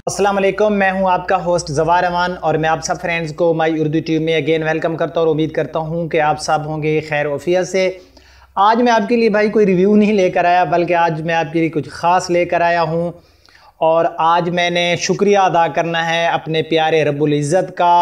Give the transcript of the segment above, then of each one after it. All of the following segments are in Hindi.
अस्सलाम वालेकुम, मैं हूं आपका होस्ट ज़वार अमान और मैं आप सब फ्रेंड्स को माई उर्दू ट्यूब में अगेन वेलकम करता हूं और उम्मीद करता हूं कि आप सब होंगे खैर वफ़ियत से। आज मैं आपके लिए भाई कोई रिव्यू नहीं लेकर आया, बल्कि आज मैं आपके लिए कुछ ख़ास लेकर आया हूं। और आज मैंने शुक्रिया अदा करना है अपने प्यारे रब्बुल इज़्ज़त का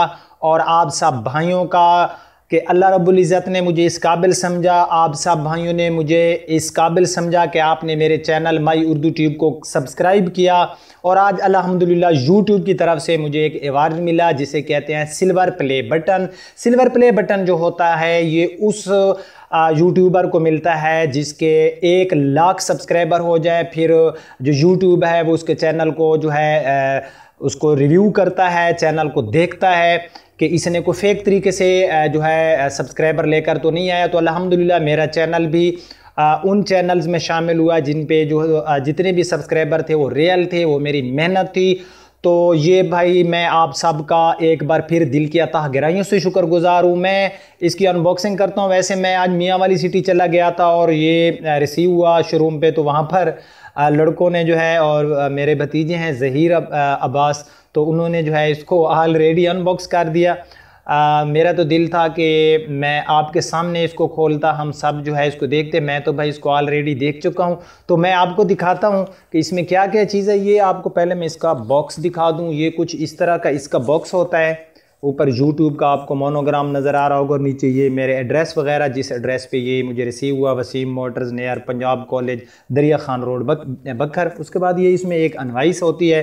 और आप सब भाइयों का कि अल्लाह रब्बुल इज़्ज़त ने मुझे इस काबिल समझा, आप सब भाइयों ने मुझे इस काबिल समझा कि आपने मेरे चैनल माई उर्दू ट्यूब को सब्सक्राइब किया। और आज अल्हम्दुलिल्लाह यूट्यूब की तरफ से मुझे एक अवार्ड मिला जिसे कहते हैं silver play button. Silver play button जो होता है ये उस यूट्यूबर को मिलता है जिसके 1 लाख सब्सक्राइबर हो जाए, फिर जो यूट्यूब है वो उसके चैनल को जो है उसको रिव्यू करता है, चैनल को देखता है कि इसने को फेक तरीके से जो है सब्सक्राइबर लेकर तो नहीं आया। तो अल्हम्दुलिल्लाह मेरा चैनल भी उन चैनल्स में शामिल हुआ जिन पे जो जितने भी सब्सक्राइबर थे वो रियल थे, वो मेरी मेहनत थी। तो ये भाई मैं आप सब का एक बार फिर दिल की अतः गहराइयों से शुक्रगुजार हूँ। मैं इसकी अनबॉक्सिंग करता हूँ। वैसे मैं आज मियाँ वाली सिटी चला गया था और ये रिसीव हुआ शोरूम पे, तो वहाँ पर लड़कों ने जो है और मेरे भतीजे हैं ज़हीर अब्बास, तो उन्होंने जो है इसको ऑलरेडी अनबॉक्स कर दिया। मेरा तो दिल था कि मैं आपके सामने इसको खोलता, हम सब जो है इसको देखते। मैं तो भाई इसको ऑलरेडी देख चुका हूँ, तो मैं आपको दिखाता हूँ कि इसमें क्या क्या चीज़ है। ये आपको पहले मैं इसका बॉक्स दिखा दूँ। ये कुछ इस तरह का इसका बॉक्स होता है। ऊपर यूट्यूब का आपको मोनोग्राम नज़र आ रहा होगा और नीचे ये मेरे एड्रेस वगैरह, जिस एड्रेस पे ये मुझे रिसीव हुआ, Waseem motors near Punjab college, Dariya Khan road, बखर। उसके बाद ये इसमें एक इनवॉइस होती है।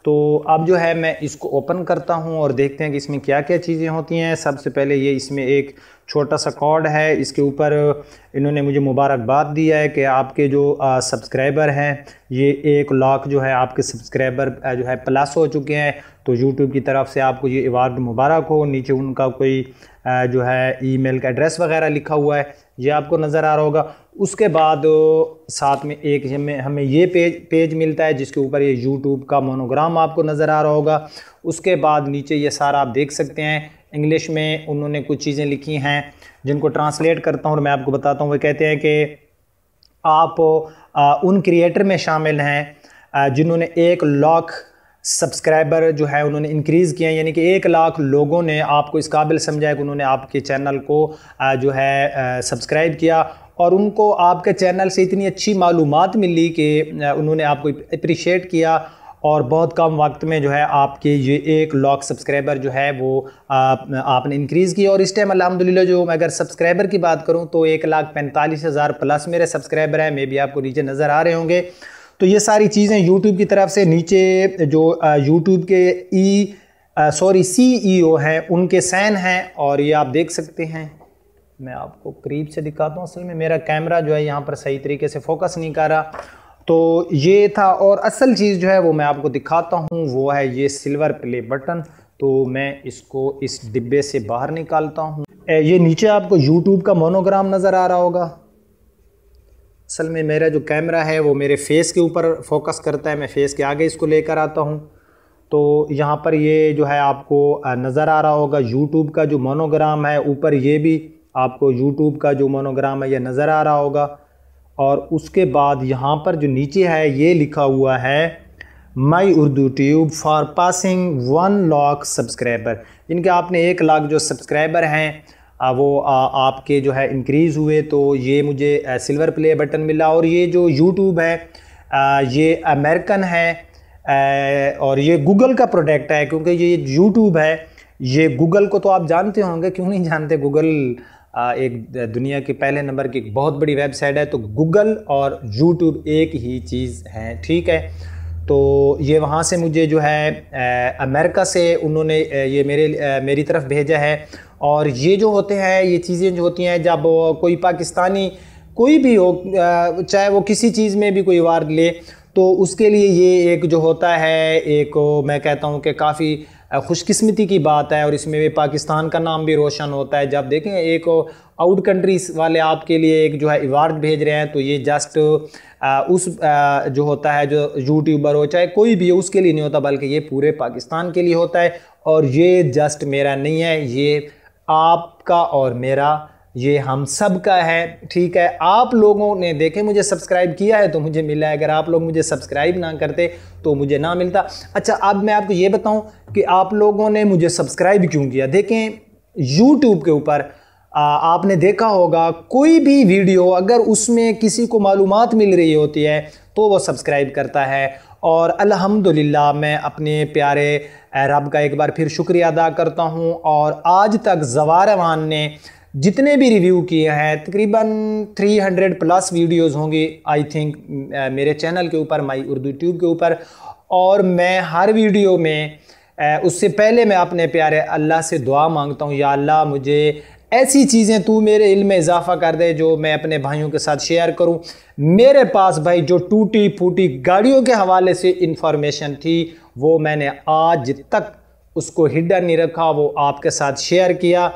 तो अब जो है मैं इसको ओपन करता हूं और देखते हैं कि इसमें क्या क्या चीज़ें होती हैं। सबसे पहले ये इसमें एक छोटा सा कोड है, इसके ऊपर इन्होंने मुझे मुबारकबाद दिया है कि आपके जो सब्सक्राइबर हैं ये 1 लाख जो है आपके सब्सक्राइबर जो है प्लस हो चुके हैं। तो यूट्यूब की तरफ से आपको ये अवार्ड मुबारक हो। नीचे उनका कोई जो है ईमेल का एड्रेस वगैरह लिखा हुआ है, ये आपको नज़र आ रहा होगा। उसके बाद साथ में एक हमें ये पेज मिलता है जिसके ऊपर ये यूट्यूब का मोनोग्राम आपको नज़र आ रहा होगा। उसके बाद नीचे ये सारा आप देख सकते हैं, इंग्लिश में उन्होंने कुछ चीज़ें लिखी हैं जिनको ट्रांसलेट करता हूँ और मैं आपको बताता हूँ। वो कहते हैं कि आप उन क्रिएटर में शामिल हैं जिन्होंने 1 लाख सब्सक्राइबर जो है उन्होंने इंक्रीज़ किए हैं, यानी कि 1 लाख लोगों ने आपको इस काबिल समझा है कि उन्होंने आपके चैनल को जो है सब्सक्राइब किया और उनको आपके चैनल से इतनी अच्छी मालूमात मिली कि उन्होंने आपको अप्रिशिएट किया और बहुत कम वक्त में जो है आपके ये 1 लाख सब्सक्राइबर जो है वो आपने इंक्रीज़ किया। और इस टाइम अल्हम्दुलिल्लाह जो मैं अगर सब्सक्राइबर की बात करूँ तो 1,45,000 प्लस मेरे सब्सक्राइबर हैं। मे भी आपको नीचे नज़र आ रहे होंगे। तो ये सारी चीज़ें यूट्यूब की तरफ से, नीचे जो यूट्यूब के CEO हैं उनके साइन हैं और ये आप देख सकते हैं। मैं आपको करीब से दिखाता हूँ। असल में मेरा कैमरा जो है यहाँ पर सही तरीके से फोकस नहीं कर रहा। तो ये था और असल चीज़ जो है वो मैं आपको दिखाता हूँ, वो है ये सिल्वर प्ले बटन। तो मैं इसको इस डिब्बे से बाहर निकालता हूँ। ये नीचे आपको यूट्यूब का मोनोग्राम नज़र आ रहा होगा। असल में मेरा जो कैमरा है वो मेरे फेस के ऊपर फोकस करता है, मैं फेस के आगे इसको लेकर आता हूँ। तो यहाँ पर ये जो है आपको नज़र आ रहा होगा यूट्यूब का जो मोनोग्राम है। ऊपर ये भी आपको यूट्यूब का जो मोनोग्राम है ये नज़र आ रहा होगा। और उसके बाद यहाँ पर जो नीचे है ये लिखा हुआ है my Urdu tube for passing 1 lakh subscriber. इनके आपने 1 लाख जो सब्सक्राइबर हैं वो आपके जो है इंक्रीज़ हुए, तो ये मुझे सिल्वर प्ले बटन मिला। और ये जो यूट्यूब है ये अमेरिकन है और ये गूगल का प्रोडक्ट है, क्योंकि ये यूट्यूब है ये गूगल को तो आप जानते होंगे, क्यों नहीं जानते। गूगल एक दुनिया के पहले नंबर की एक बहुत बड़ी वेबसाइट है। तो गूगल और यूट्यूब एक ही चीज़ है, ठीक है। तो ये वहाँ से मुझे जो है अमेरिका से उन्होंने ये मेरी तरफ भेजा है। और ये जो होते हैं ये चीज़ें जो होती हैं, जब कोई पाकिस्तानी कोई भी हो चाहे वो किसी चीज़ में भी कोई अवार्ड ले, तो उसके लिए ये एक जो होता है एक मैं कहता हूँ कि काफ़ी खुशकिस्मती की बात है। और इसमें भी पाकिस्तान का नाम भी रोशन होता है। जब देखें एक आउट कंट्रीज वाले आपके लिए एक जो है अवार्ड भेज रहे हैं, तो ये जस्ट उस जो होता है जो यूट्यूबर हो चाहे कोई भी हो उसके लिए नहीं होता, बल्कि ये पूरे पाकिस्तान के लिए होता है। और ये जस्ट मेरा नहीं है, ये आपका और मेरा ये हम सब का है, ठीक है। आप लोगों ने देखे मुझे सब्सक्राइब किया है तो मुझे मिला है, अगर आप लोग मुझे सब्सक्राइब ना करते तो मुझे ना मिलता। अच्छा, अब मैं आपको ये बताऊं कि आप लोगों ने मुझे सब्सक्राइब क्यों किया। देखें यूट्यूब के ऊपर आपने देखा होगा कोई भी वीडियो अगर उसमें किसी को मालूमात मिल रही होती है तो वो सब्सक्राइब करता है। और अल्हम्दुलिल्लाह मैं अपने प्यारे रब का एक बार फिर शुक्रिया अदा करता हूँ। और आज तक ज़वार अमान ने जितने भी रिव्यू किए हैं तकरीबन 300 प्लस वीडियोज़ होंगी आई थिंक मेरे चैनल के ऊपर, माई उर्दू ट्यूब के ऊपर। और मैं हर वीडियो में उससे पहले मैं अपने प्यारे अल्लाह से दुआ मांगता हूँ, या अल्लाह मुझे ऐसी चीज़ें तू मेरे इल्म में इजाफ़ा कर दे जो मैं अपने भाइयों के साथ शेयर करूं। मेरे पास भाई जो टूटी फूटी गाड़ियों के हवाले से इंफॉर्मेशन थी वो मैंने आज तक उसको हिडन नहीं रखा, वो आपके साथ शेयर किया।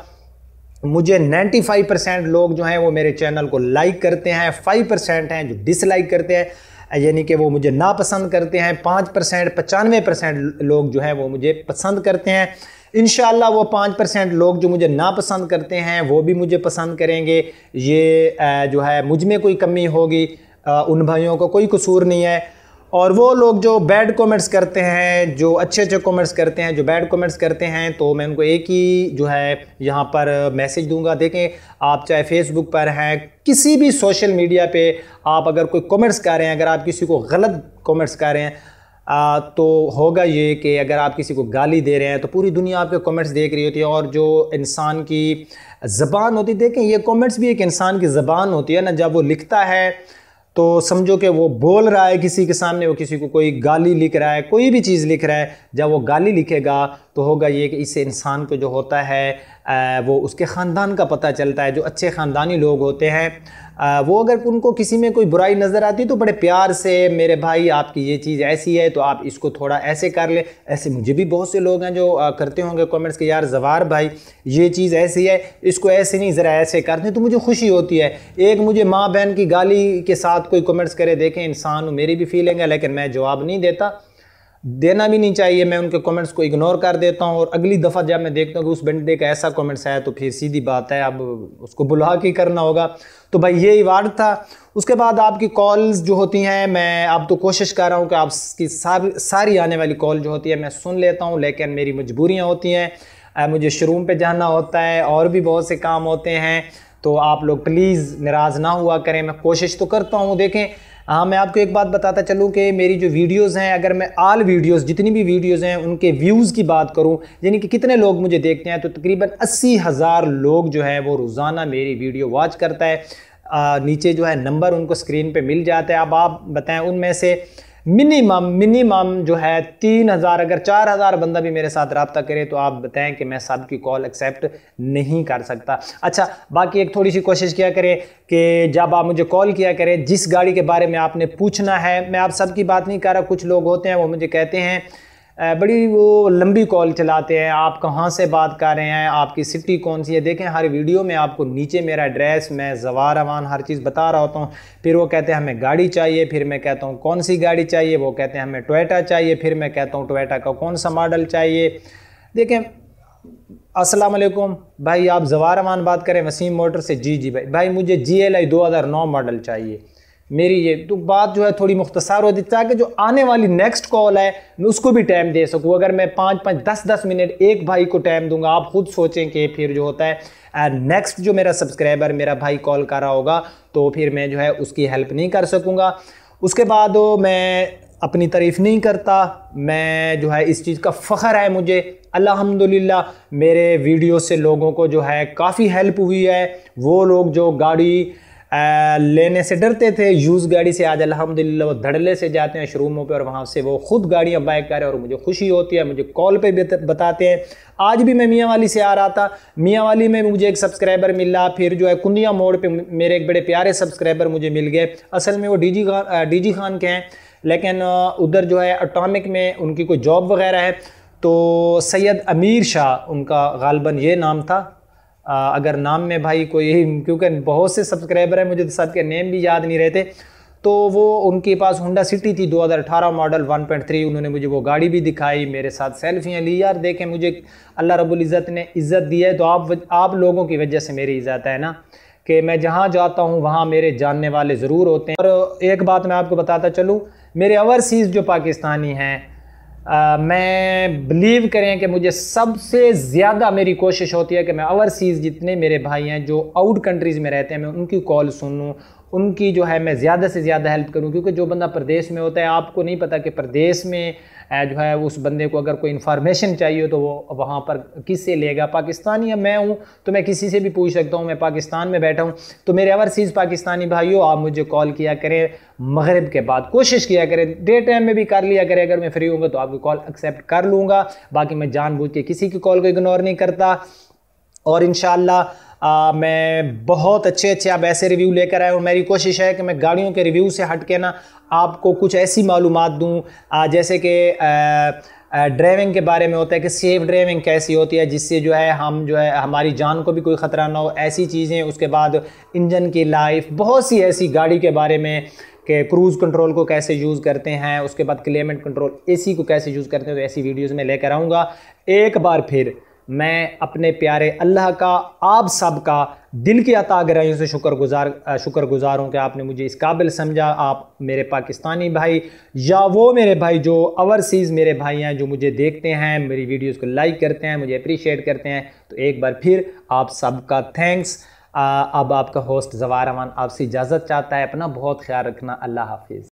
मुझे 95% लोग जो हैं वो मेरे चैनल को लाइक करते हैं, 5% हैं जो डिसलाइक करते हैं, यानी कि वो मुझे नापसंद करते हैं। 5% 95% लोग जो हैं वो मुझे पसंद करते हैं। इंशाअल्लाह वो 5% लोग जो मुझे नापसंद करते हैं वो भी मुझे पसंद करेंगे। ये जो है मुझ में कोई कमी होगी, उन भाइयों को कोई कसूर नहीं है। और वो लोग जो बैड कमेंट्स करते हैं, जो अच्छे अच्छे कमेंट्स करते हैं, जो बैड कमेंट्स करते हैं, तो मैं उनको एक ही जो है यहाँ पर मैसेज दूंगा। देखें आप चाहे फेसबुक पर हैं, किसी भी सोशल मीडिया पे आप अगर कोई कमेंट्स कर रहे हैं, अगर आप किसी को गलत कमेंट्स कर रहे हैं तो होगा ये कि अगर आप किसी को गाली दे रहे हैं तो पूरी दुनिया आपके कमेंट्स देख रही होती है। और जो इंसान की ज़बान होती है, देखें ये कमेंट्स भी एक इंसान की ज़बान होती है ना, जब वो लिखता है तो समझो कि वो बोल रहा है किसी के सामने, वो किसी को कोई गाली लिख रहा है, कोई भी चीज़ लिख रहा है, जब वो गाली लिखेगा तो होगा ये कि इससे इंसान को जो होता है वो उसके ख़ानदान का पता चलता है। जो अच्छे ख़ानदानी लोग होते हैं वो अगर उनको किसी में कोई बुराई नज़र आती है तो बड़े प्यार से, मेरे भाई आपकी ये चीज़ ऐसी है तो आप इसको थोड़ा ऐसे कर ले। ऐसे मुझे भी बहुत से लोग हैं जो करते होंगे कमेंट्स के, यार ज़वार भाई ये चीज़ ऐसी है, इसको ऐसे नहीं ज़रा ऐसे करते, तो मुझे खुशी होती है। एक मुझे माँ बहन की गाली के साथ कोई कमेंट्स करे, देखें इंसान हूँ, मेरी भी फीलिंग है, लेकिन मैं जवाब नहीं देता, देना भी नहीं चाहिए। मैं उनके कमेंट्स को इग्नोर कर देता हूँ। और अगली दफ़ा जब मैं देखता हूँ कि उस बंदे का ऐसा कमेंट्स आया तो फिर सीधी बात है अब उसको बुला के करना होगा। तो भाई ये वार्ड था। उसके बाद आपकी कॉल्स जो होती हैं, मैं अब तो कोशिश कर रहा हूँ कि आपकी सारी आने वाली कॉल जो होती है मैं सुन लेता हूँ, लेकिन मेरी मजबूरियाँ होती हैं, मुझे शोरूम पे जाना होता है और भी बहुत से काम होते हैं। तो आप लोग प्लीज़ नाराज़ ना हुआ करें, मैं कोशिश तो करता हूँ। देखें हाँ, मैं आपको एक बात बताता चलूँ कि मेरी जो वीडियोज़ हैं, अगर मैं ऑल वीडियोज़ जितनी भी वीडियोज़ हैं उनके व्यूज़ की बात करूँ, यानी कि कितने लोग मुझे देखते हैं, तो तकरीबन 80,000 लोग जो है वो रोज़ाना मेरी वीडियो वॉच करता है। नीचे जो है नंबर उनको स्क्रीन पे मिल जाता है। अब आप बताएं उनमें से मिनिमम जो है 3,000, अगर 4,000 बंदा भी मेरे साथ रब्ता करे तो आप बताएं कि मैं सब की कॉल एक्सेप्ट नहीं कर सकता। अच्छा, बाकी एक थोड़ी सी कोशिश किया करें कि जब आप मुझे कॉल किया करें, जिस गाड़ी के बारे में आपने पूछना है, मैं आप सब की बात नहीं कर रहा, कुछ लोग होते हैं वो मुझे कहते हैं बड़ी वो लंबी कॉल चलाते हैं, आप कहाँ से बात कर रहे हैं, आपकी सिटी कौन सी है। देखें हर वीडियो में आपको नीचे मेरा एड्रेस, मैं ज़वार अमान हर चीज़ बता रहा होता हूँ। फिर वो कहते हैं हमें गाड़ी चाहिए, फिर मैं कहता हूँ कौन सी गाड़ी चाहिए, वो कहते हैं हमें टोयोटा चाहिए, फिर मैं कहता हूँ टोयोटा का कौन सा मॉडल चाहिए। देखें अस्सलाम वालेकुम भाई, आप ज़वार अमान बात करें वसीम मोटर से। जी जी भाई मुझे GLI 2009 मॉडल चाहिए। मेरी ये तो बात जो है थोड़ी मुख्तसर होती, ताकि जो आने वाली नेक्स्ट कॉल है मैं उसको भी टाइम दे सकूँ। अगर मैं 5-5 10-10 मिनट एक भाई को टाइम दूंगा, आप खुद सोचें कि फिर जो होता है नेक्स्ट जो मेरा सब्सक्राइबर मेरा भाई कॉल कर रहा होगा तो फिर मैं जो है उसकी हेल्प नहीं कर सकूँगा। उसके बाद मैं अपनी तारीफ़ नहीं करता, मैं जो है इस चीज़ का फ़ख्र है मुझे, अल्हम्दुलिल्लाह मेरे वीडियो से लोगों को जो है काफ़ी हेल्प हुई है। वो लोग जो गाड़ी लेने से डरते थे यूज़ गाड़ी से, आज अल्हम्दुलिल्लाह वो धड़ल्ले से जाते हैं शोरूमों पे और वहाँ से वो ख़ुद गाड़ियाँ बाय करें और मुझे खुशी होती है। मुझे कॉल पे भी बताते हैं। आज भी मैं मियाँ वाली से आ रहा था, मियाँ वाली में मुझे एक सब्सक्राइबर मिला, फिर जो है कुंदिया मोड़ पे मेरे एक बड़े प्यारे सब्सक्राइबर मुझे मिल गए। असल में वो डीजी खान के हैं, लेकिन उधर जो है एटॉमिक में उनकी कोई जॉब वगैरह है। तो सैयद अमीर शाह उनका गालबन ये नाम था। अगर नाम में भाई कोई, क्योंकि बहुत से सब्सक्राइबर हैं मुझे तो सबके नेम भी याद नहीं रहते। तो वो उनके पास होंडा सिटी थी 2018 मॉडल 1.3। उन्होंने मुझे वो गाड़ी भी दिखाई, मेरे साथ सेल्फियाँ ली। यार देखें, मुझे अल्लाह रब्बुल इज़्ज़त ने इज़्ज़त दी है, तो आप लोगों की वजह से मेरी इज़्ज़त है ना, कि मैं जहाँ जाता हूँ वहाँ मेरे जानने वाले ज़रूर होते हैं। और एक बात मैं आपको बताता चलूँ, मेरे ओवरसीज़ जो पाकिस्तानी हैं, मैं बिलीव करें कि मुझे सबसे ज़्यादा मेरी कोशिश होती है कि मैं ओवरसीज़ जितने मेरे भाई हैं जो आउट कंट्रीज़ में रहते हैं, मैं उनकी कॉल सुनूँ, उनकी जो है मैं ज़्यादा से ज़्यादा हेल्प करूँ। क्योंकि जो बंदा प्रदेश में होता है, आपको नहीं पता कि प्रदेश में जो है उस बंदे को अगर कोई इन्फॉर्मेशन चाहिए तो वो वहाँ पर किससे लेगा। पाकिस्तानी मैं हूँ तो मैं किसी से भी पूछ सकता हूँ, मैं पाकिस्तान में बैठा हूँ। तो मेरे ओवरसीज़ पाकिस्तानी भाइयों, आप मुझे कॉल किया करें मगरिब के बाद, कोशिश किया करें, डे टाइम में भी कर लिया करें। अगर मैं फ्री होऊंगा तो आपकी कॉल एक्सेप्ट कर लूँगा। बाकी मैं जानबूझ के किसी की कॉल को इग्नोर नहीं करता। और इंशाल्लाह मैं बहुत अच्छे आप ऐसे रिव्यू लेकर आए। और मेरी कोशिश है कि मैं गाड़ियों के रिव्यू से हट के ना आपको कुछ ऐसी मालूमात दूँ, जैसे कि ड्राइविंग के बारे में होता है कि सेफ़ ड्राइविंग कैसी होती है, जिससे जो है हम जो है हमारी जान को भी कोई ख़तरा ना हो, ऐसी चीज़ें। उसके बाद इंजन की लाइफ, बहुत सी ऐसी गाड़ी के बारे में कि क्रूज़ कंट्रोल को कैसे यूज़ करते हैं, उसके बाद क्लाइमेट कंट्रोल एसी को कैसे यूज़ करते हैं। तो ऐसी वीडियोज़ में लेकर आऊँगा। एक बार फिर मैं अपने प्यारे अल्लाह का, आप सब का दिल की अता गहराइयों से शुक्रगुजार हूँ कि आपने मुझे इस काबिल समझा। आप मेरे पाकिस्तानी भाई या वो मेरे भाई जो ओवरसीज़ मेरे भाई हैं, जो मुझे देखते हैं, मेरी वीडियोस को लाइक करते हैं, मुझे अप्रिशिएट करते हैं, तो एक बार फिर आप सबका थैंक्स। अब आपका होस्ट ज़वार रहमान आपसे इजाज़त चाहता है। अपना बहुत ख्याल रखना। अल्लाह हाफिज़।